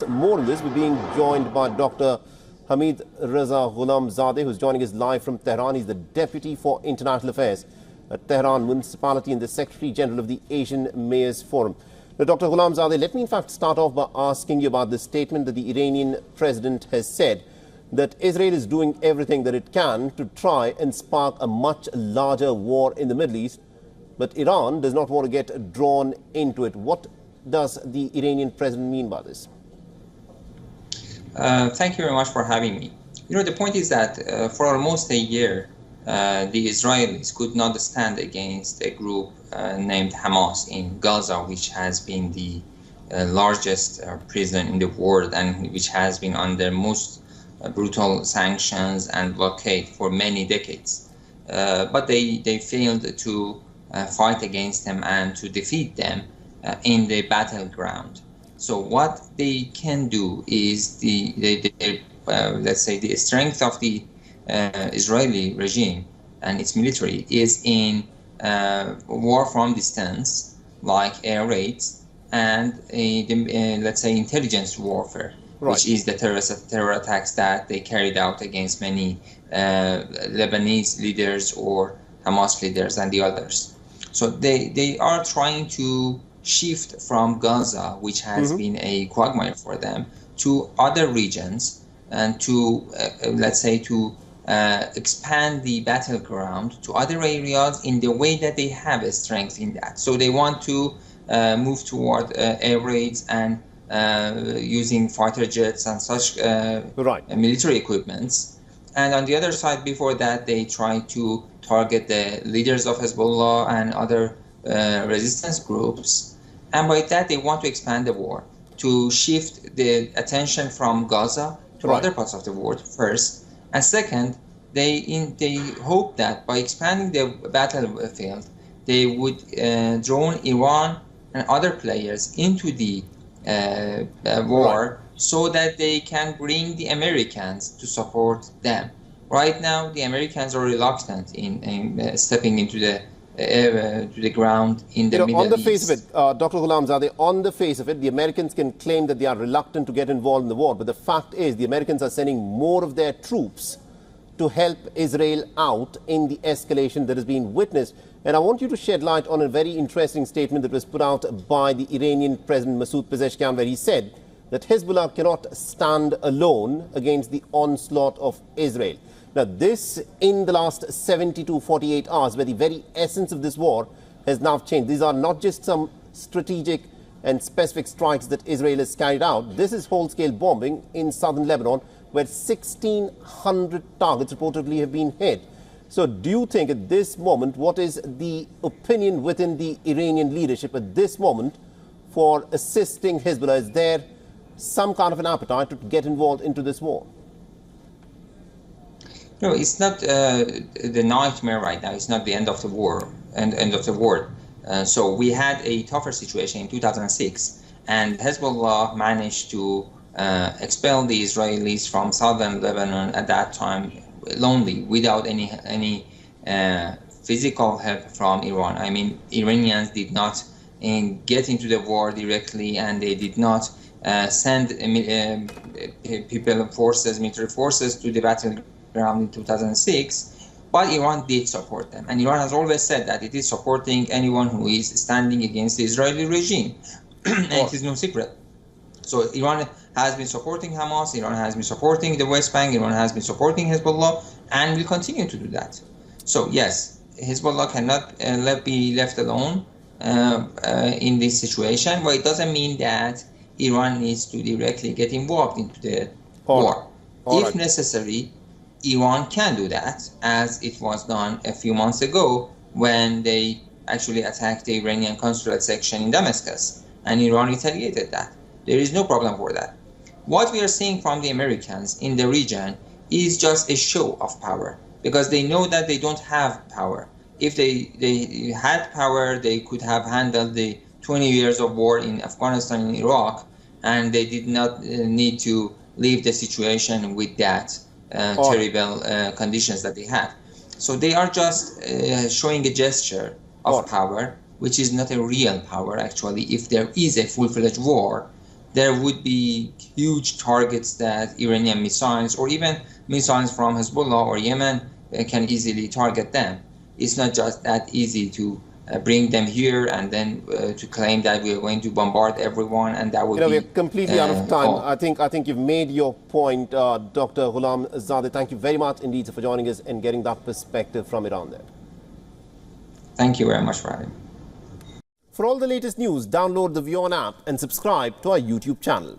more on this, we're being joined by Dr. Hamid Raza Ghulamzadeh, who's joining us live from Tehran. He's the Deputy for International Affairs at Tehran Municipality and the Secretary General of the Asian Mayors Forum. Now, Dr. Ghulamzadeh, let me in fact start off by asking you about the statement that the Iranian president has said that Israel is doing everything that it can to try and spark a much larger war in the Middle East, but Iran does not want to get drawn into it. What does the Iranian president mean by this? Thank you very much for having me. The point is that for almost a year, the Israelis could not stand against a group named Hamas in Gaza, which has been the largest prison in the world and which has been under most brutal sanctions and blockade for many decades. But they failed to fight against them and to defeat them in the battleground. So what they can do is let's say the strength of the Israeli regime and its military is in war from distance, like air raids, and let's say intelligence warfare, right, which is the terror attacks that they carried out against many Lebanese leaders or Hamas leaders and the others. So they are trying to shift from Gaza, which has been a quagmire for them, to other regions and to, let's say, to expand the battleground to other areas in the way that they have a strength in that. So they want to move toward air raids and using fighter jets and such military equipments. And on the other side, before that, they try to target the leaders of Hezbollah and other resistance groups. And by that, they want to expand the war, to shift the attention from Gaza to other parts of the world first. And second, they hope that by expanding the battlefield, they would draw Iran and other players into the war, so that they can bring the Americans to support them. Right now, the Americans are reluctant in stepping into the ground in the Middle East. On the face of it, Dr. Ghulamzadeh, on the face of it, the Americans can claim that they are reluctant to get involved in the war, but the fact is the Americans are sending more of their troops to help Israel out in the escalation that has been witnessed. And I want you to shed light on a very interesting statement that was put out by the Iranian President Masoud Pezeshkian, where he said that Hezbollah cannot stand alone against the onslaught of Israel. Now, this in the last 72, 48 hours, where the very essence of this war has now changed. These are not just some strategic and specific strikes that Israel has carried out. This is whole-scale bombing in southern Lebanon, where 1,600 targets reportedly have been hit. So do you think at this moment, what is the opinion within the Iranian leadership at this moment for assisting Hezbollah? Is there some kind of an appetite to get involved into this war? No, it's not the nightmare right now. It's not the end of the war and end of the world. So we had a tougher situation in 2006, and Hezbollah managed to expel the Israelis from southern Lebanon at that time lonely, without any physical help from Iran. I mean, Iranians did not get into the war directly, and they did not send military forces to the battleground in 2006, but Iran did support them. And Iran has always said that it is supporting anyone who is standing against the Israeli regime. And it is no secret. So Iran has been supporting Hamas, Iran has been supporting the West Bank, Iran has been supporting Hezbollah, and will continue to do that. So yes, Hezbollah cannot be left alone in this situation, but it doesn't mean that Iran needs to directly get involved into the war. If necessary, Iran can do that, as it was done a few months ago when they actually attacked the Iranian consulate section in Damascus, and Iran retaliated that. There is no problem for that. What we are seeing from the Americans in the region is just a show of power, because they know that they don't have power. If they had power, they could have handled the 20 years of war in Afghanistan and Iraq, and they did not need to leave the situation with that terrible conditions that they had. So they are just showing a gesture of power, which is not a real power, actually. If there is a full-fledged war, there would be huge targets that Iranian missiles or even missiles from Hezbollah or Yemen can easily target them. It's not just that easy to bring them here and then to claim that we are going to bombard everyone, and that would be... We're completely out of time. I think you've made your point, Dr. Ghulamzadeh. Thank you very much indeed for joining us and getting that perspective from Iran there. Thank you very much for having me. For all the latest news, download the WION app and subscribe to our YouTube channel.